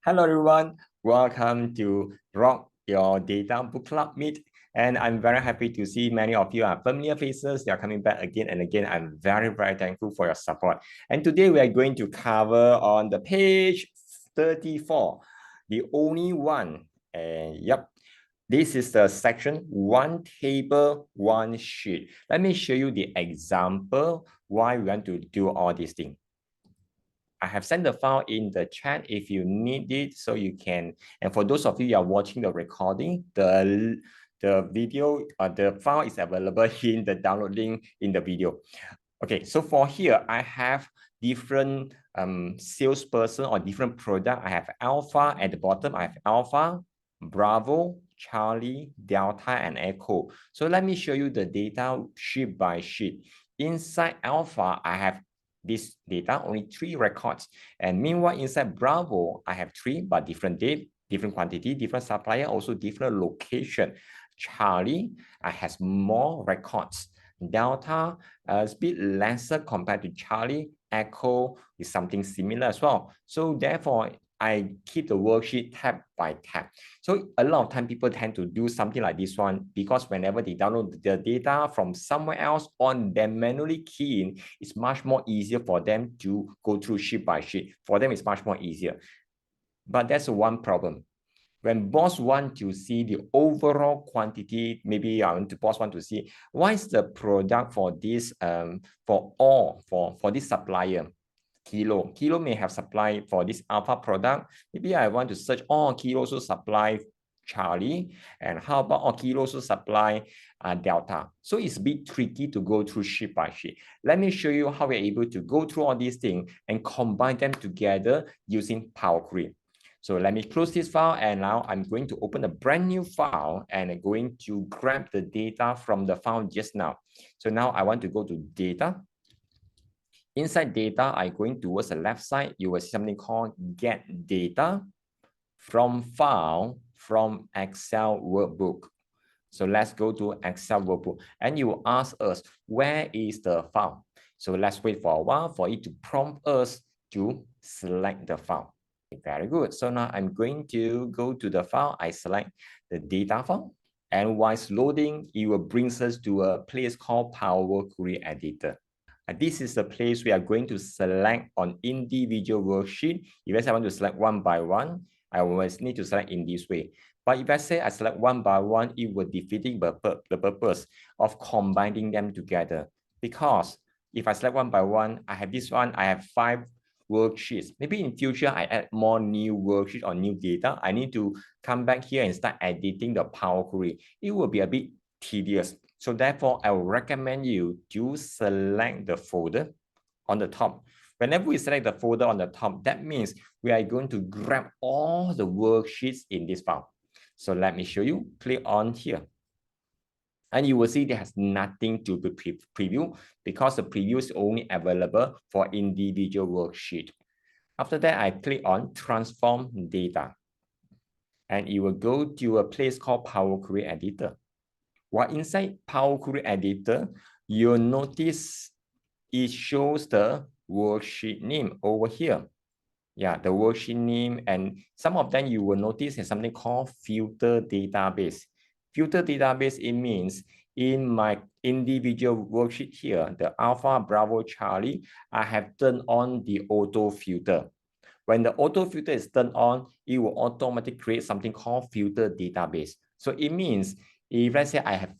Hello everyone, welcome to Rock Your Data Book Club Meet. And I'm very happy to see many of you are familiar faces. They are coming back again and again. I'm very thankful for your support. And today we are going to cover on the page 34, the only one. And yep, this is the section one table, one sheet. Let me show you the example why we want to do all these things. I have sent the file in the chat if you need it, so you can. And for those of you who are watching the recording, the video, the file is available in the download link in the video. Okay, so for here, I have different salesperson or different product. I have Alpha at the bottom. I have Alpha, Bravo, Charlie, Delta, and Echo. So let me show you the data sheet by sheet. Inside Alpha, I have this data, only 3 records. And meanwhile, inside Bravo, I have 3, but different date, different quantity, different supplier, also different location. Charlie has more records. Delta is a bit lesser compared to Charlie. Echo is something similar as well. So therefore, I keep the worksheet tab by tab. So a lot of time people tend to do something like this one because whenever they download the data from somewhere else on them manually key in, it's much more easier for them to go through sheet by sheet. For them, it's much more easier. But that's one problem. When boss want to see the overall quantity, maybe boss want to see what is the product for this for this supplier. Kilo may have supply for this Alpha product. Maybe I want to search Kilo also supply Charlie, and how about Kilo also supply Delta. So it's a bit tricky to go through sheet by sheet. Let me show you how we're able to go through all these things and combine them together using Power Query. So let me close this file, and now I'm going to open a brand new file and I'm going to grab the data from the file just now. So now I want to go to data. Inside data, I'm going towards the left side. You will see something called get data from file from Excel workbook. So let's go to Excel workbook, and you will ask us, where is the file? So let's wait for a while for it to prompt us to select the file. Very good. So now I'm going to go to the file. I select the data file. And whilst loading, it will bring us to a place called Power Query Editor. And this is the place we are going to select on individual worksheet. If I want to select one by one, I always need to select in this way. But if I say I select one by one, it will defeating the purpose of combining them together. Because if I select one by one, I have this one, I have 5 worksheets. Maybe in future, I add more new worksheets or new data. I need to come back here and start editing the Power Query. It will be a bit tedious. So therefore, I will recommend you to select the folder on the top. Whenever we select the folder on the top, that means we are going to grab all the worksheets in this file. So let me show you. Click on here. And you will see there has nothing to be preview because the preview is only available for individual worksheet. After that, I click on transform data. And it will go to a place called Power Query Editor. While inside Power Query Editor, you'll notice it shows the worksheet name over here. Yeah, the worksheet name, and some of them you will notice is something called filter database. Filter database, it means in my individual worksheet here, the Alpha, Bravo, Charlie, I have turned on the auto filter. When the auto filter is turned on, it will automatically create something called filter database. So it means if let's say I have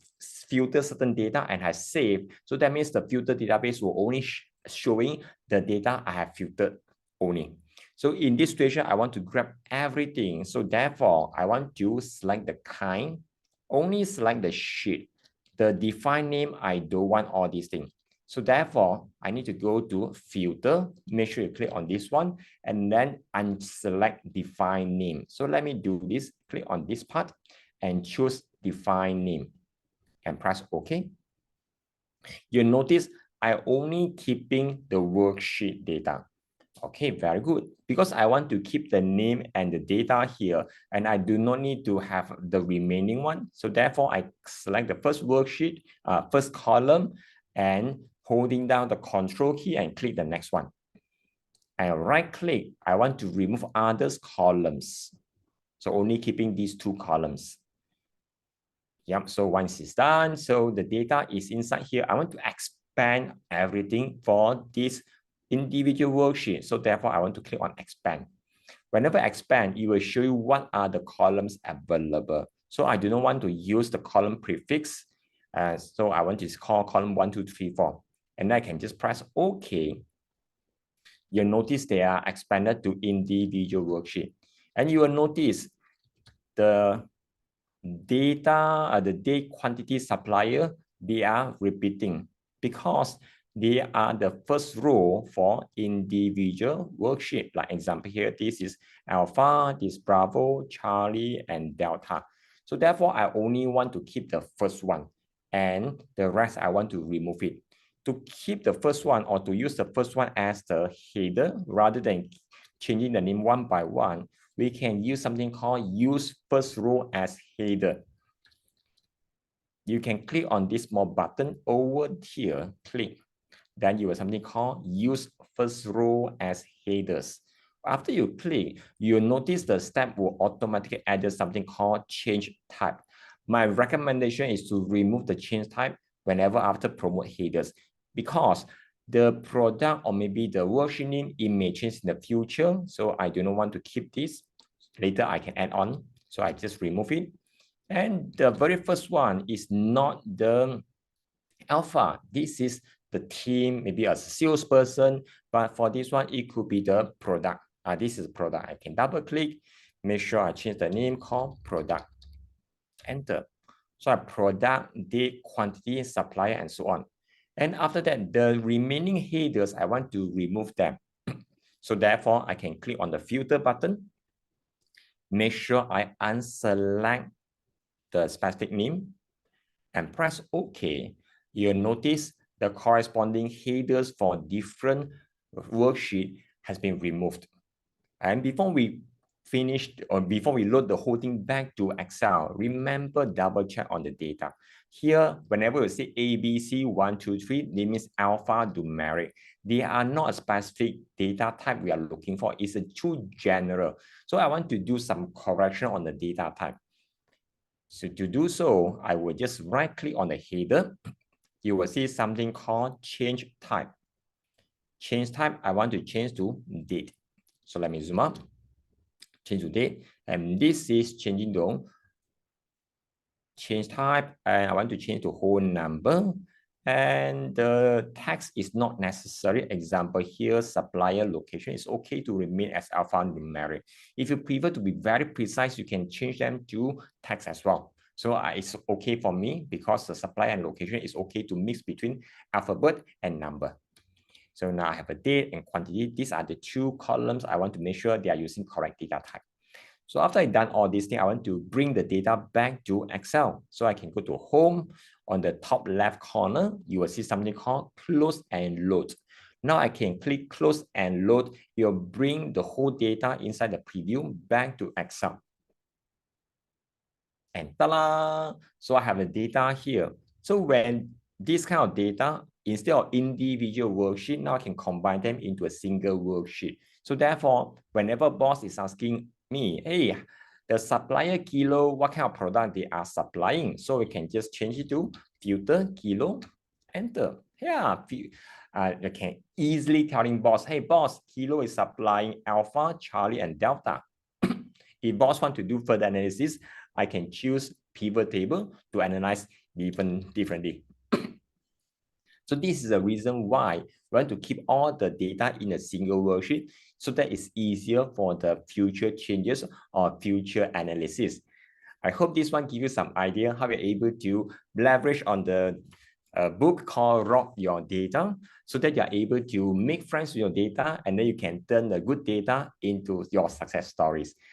filtered certain data and I saved, so that means the filter database will only showing the data I have filtered only. So in this situation, I want to grab everything. So therefore, I want to select the kind, only select the sheet. The define name, I don't want all these things. So therefore, I need to go to filter, make sure you click on this one, and then unselect define name. So let me do this, click on this part and choose define name and press OK. You notice I only keeping the worksheet data. Okay, very good. Because I want to keep the name and the data here, and I do not need to have the remaining one. So therefore, I select the first worksheet, first column, and holding down the control key and click the next one. and right click, I want to remove others columns. So only keeping these two columns. Yep, so once it's done, so the data is inside here. I want to expand everything for this individual worksheet. So therefore, I want to click on expand. Whenever I expand, it will show you what are the columns available. So I do not want to use the column prefix. So I want to call column 1, 2, 3, 4. And I can just press OK. You'll notice they are expanded to individual worksheet. And you will notice the data, the date quantity supplier, they are repeating because they are the first row for individual worksheet. Like example here, this is Alpha, this Bravo, Charlie, and Delta. So therefore, I only want to keep the first one, and the rest I want to remove it. To keep the first one or to use the first one as the header rather than changing the name one by one, we can use something called use first row as header. You can click on this small button over here, click. Then you have something called use first row as headers. After you click, you'll notice the step will automatically add something called change type. My recommendation is to remove the change type whenever after promote headers, because the product or maybe the worksheet name, it may change in the future. So I do not want to keep this. Later I can add on. So I just remove it. And the very first one is not the alpha. This is the team, maybe a salesperson, but for this one, it could be the product. This is product. I can double click, make sure I change the name called product. Enter. So I product, date, quantity, supplier, and so on. And after that, the remaining headers, I want to remove them. So therefore, I can click on the filter button, make sure I unselect the specific name, and press OK. You'll notice the corresponding headers for different worksheet has been removed. And before we finish or before we load the whole thing back to Excel, remember double check on the data. Here, whenever you say ABC 1, 2, 3, it means alphanumeric. They are not a specific data type we are looking for. It's a too general. So I want to do some correction on the data type. So to do so, I will just right click on the header. You will see something called change type. Change type, I want to change to date. So let me zoom up, change to date. And this is changing to change type. And I want to change to whole number. And the text is not necessary. Example here, supplier location is okay to remain as alphanumeric. If you prefer to be very precise, you can change them to text as well. So it's okay for me because the supplier and location is okay to mix between alphabet and number. So now I have a date and quantity. These are the two columns. I want to make sure they are using correct data type. So after I've done all these things, I want to bring the data back to Excel. So I can go to Home. On the top left corner, you will see something called Close and Load. Now I can click Close and Load. It will bring the whole data inside the preview back to Excel. And ta-da! So I have the data here. So when this kind of data, instead of individual worksheet, now I can combine them into a single worksheet. So therefore, whenever boss is asking me, hey, the supplier kilo, what kind of product they are supplying? So we can just change it to filter kilo, enter. Yeah, you can easily telling boss, hey boss, kilo is supplying alpha, Charlie, and delta. If boss want to do further analysis, I can choose pivot table to analyze differently. So this is the reason why we want to keep all the data in a single worksheet so that it's easier for the future changes or future analysis. I hope this one gives you some idea how you're able to leverage on the book called R.O.C.K Your Data, so that you're able to make friends with your data and then you can turn the good data into your success stories.